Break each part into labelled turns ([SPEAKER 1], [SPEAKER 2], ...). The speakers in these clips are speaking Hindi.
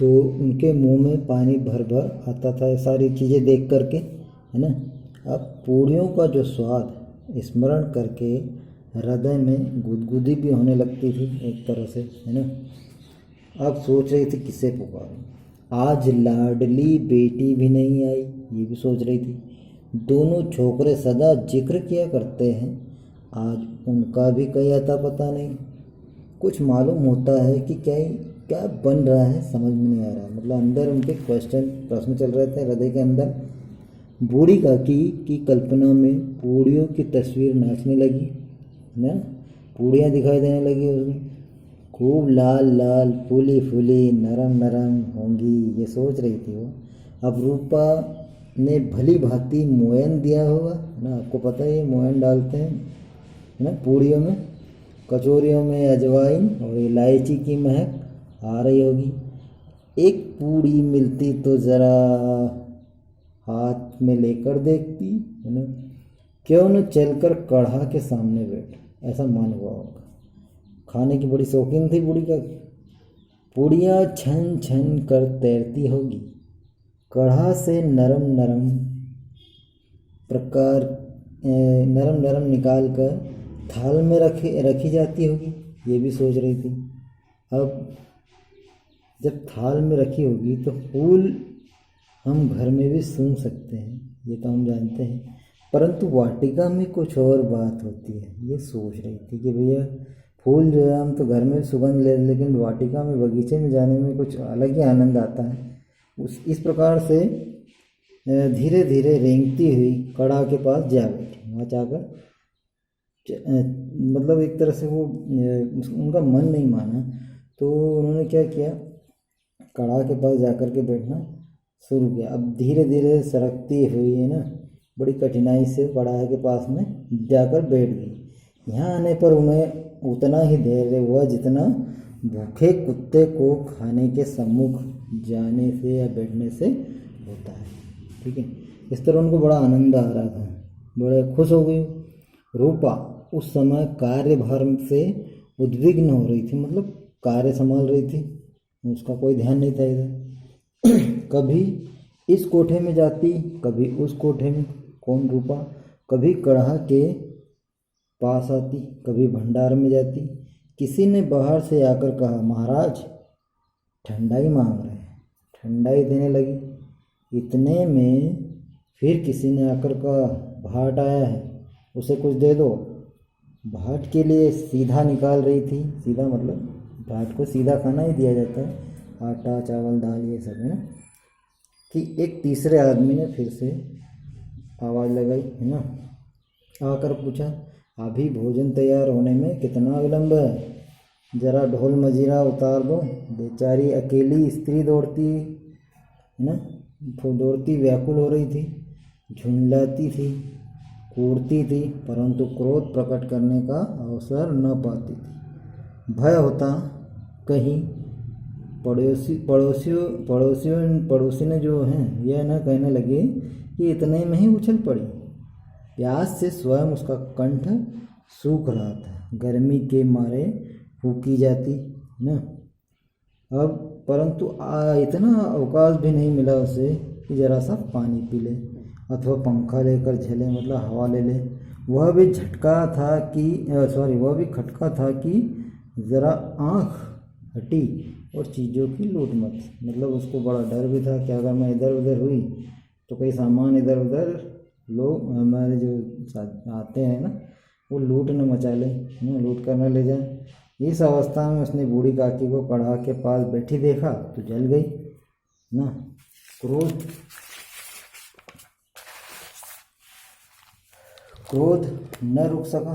[SPEAKER 1] तो उनके मुंह में पानी भर भर आता था ये सारी चीज़ें देख करके, है ना। अब पूरियों का जो स्वाद स्मरण करके हृदय में गुदगुदी भी होने लगती थी एक तरह से, है ना। अब सोच रही थी किसे पुकारूं। आज लाडली बेटी भी नहीं आई, ये भी सोच रही थी। दोनों छोकरे सदा जिक्र किया करते हैं, आज उनका भी कहीं अता पता नहीं। कुछ मालूम होता है कि क्या क्या बन रहा है, समझ में नहीं आ रहा। मतलब अंदर उनके प्रश्न चल रहे थे हृदय के अंदर। बूढ़ी काकी की कल्पना में पूड़ियों की तस्वीर नाचने लगी, ना। पूड़ियाँ दिखाई देने लगी उसमें, खूब लाल लाल फूली फूली नरम नरम होंगी, ये सोच रही थी वो। अब रूपा ने भली भांति मोयन दिया होगा ना, आपको पता है ये मोयन डालते हैं, है ना, पूड़ियों में। कचौरियों में अजवाइन और इलायची की महक आ रही होगी। एक पूड़ी मिलती तो ज़रा हाथ में लेकर देखती, है ना। क्यों न चलकर कढ़ा के सामने बैठ, ऐसा मन हुआ होगा। खाने की बड़ी शौकीन थी बूढ़ी का। पूड़ियाँ छन छन कर तैरती होगी, कढ़ा से नरम नरम प्रकार नरम नरम निकाल कर थाल में रखी जाती होगी, ये भी सोच रही थी। अब जब थाल में रखी होगी तो फूल हम घर में भी सूंघ सकते हैं, ये तो हम जानते हैं, परंतु वाटिका में कुछ और बात होती है, ये सोच रही थी कि भैया फूल जो है हम तो घर में सुगंध ले, लेकिन वाटिका में बगीचे में जाने में कुछ अलग ही आनंद आता है। इस प्रकार से धीरे धीरे रेंगती हुई कड़ा के पास जा बैठी। वहाँ जाकर मतलब एक तरह से वो उनका मन नहीं माना, तो उन्होंने क्या किया, कड़ा के पास जाकर के बैठना शुरू किया। अब धीरे धीरे सरकती हुई, है ना, बड़ी कठिनाई से कड़ा के पास में जाकर बैठ गई। यहाँ आने पर उन्हें उतना ही धैर्य हुआ जितना भूखे कुत्ते को खाने के सम्मुख जाने से या बैठने से होता है, ठीक है। इस तरह उनको बड़ा आनंद आ रहा था, बड़े खुश हो गई। रूपा उस समय कार्यभार से उद्विग्न हो रही थी, मतलब कार्य संभाल रही थी, उसका कोई ध्यान नहीं था इधर। कभी इस कोठे में जाती, कभी उस कोठे में। कौन? रूपा। कभी कढ़ा के पास आती, कभी भंडार में जाती। किसी ने बाहर से आकर कहा, महाराज ठंडाई मांग रहे हैं, ठंडाई देने लगी। इतने में फिर किसी ने आकर कहा, भाट आया है, उसे कुछ दे दो। भाट के लिए सीधा निकाल रही थी, सीधा मतलब भाट को सीधा खाना ही दिया जाता है, आटा चावल दाल ये सब, है ना। कि एक तीसरे आदमी ने फिर से आवाज़ लगाई, है ना, आकर पूछा, अभी भोजन तैयार होने में कितना विलंब है, जरा ढोल मजीरा उतार दो। बेचारी अकेली स्त्री दौड़ती, है ना, दौड़ती व्याकुल हो रही थी, झुंझलाती थी, कूदती थी, परंतु क्रोध प्रकट करने का अवसर न पाती थी। भय होता कहीं पड़ोसी ने जो हैं यह न कहने लगे कि इतने में ही उछल पड़ी। प्यास से स्वयं उसका कंठ सूख रहा था, गर्मी के मारे फूकी जाती ना। अब परंतु इतना अवकाश भी नहीं मिला उसे कि जरा सा पानी पी ले अथवा पंखा लेकर झेले, मतलब हवा ले ले। वह भी खटका था कि ज़रा आँख हटी और चीज़ों की लूट मच। मतलब उसको बड़ा डर भी था कि अगर मैं इधर उधर हुई तो कई सामान इधर उधर लोग हमारे जो साथ आते हैं ना, वो लूट न मचा ले, लूट कर न ले जाए। इस अवस्था में उसने बूढ़ी काकी को कढ़ा के पास बैठी देखा तो जल गई ना। क्रोध न रुक सका,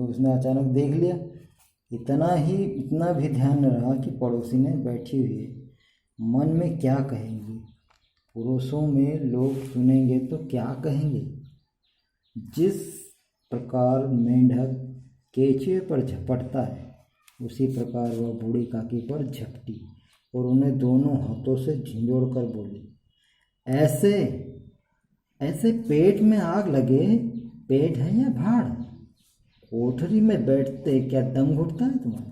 [SPEAKER 1] उसने अचानक देख लिया। इतना भी ध्यान न रहा कि पड़ोसी ने बैठी हुई है, मन में क्या कहेंगी, पुरुषों में लोग सुनेंगे तो क्या कहेंगे। जिस प्रकार मेंढक केंचुए पर झपटता है, उसी प्रकार वह बूढ़ी काकी पर झपटी और उन्हें दोनों हाथों से झिंझोड़ कर बोली, ऐसे पेट में आग लगे, पेट है या भाड़, कोठरी में बैठते क्या दम घुटता है तुम्हारा।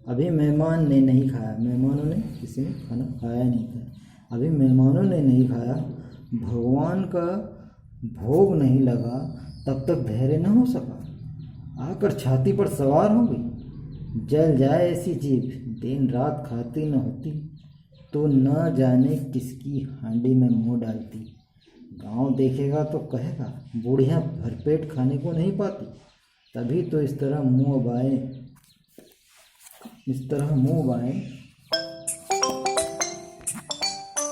[SPEAKER 1] अभी मेहमान ने नहीं खाया, मेहमानों ने, किसी ने खाना खाया नहीं था, अभी मेहमानों ने नहीं खाया, भगवान का भोग नहीं लगा, तब तक धैर्य न हो सका, आकर छाती पर सवार हो गई। जल जाए ऐसी जीभ, दिन रात खाती न होती, तो न जाने किसकी हांडी में मुँह डालती। गांव देखेगा तो कहेगा बूढ़ियाँ भरपेट खाने को नहीं पाती, तभी तो इस तरह मुँह बाएं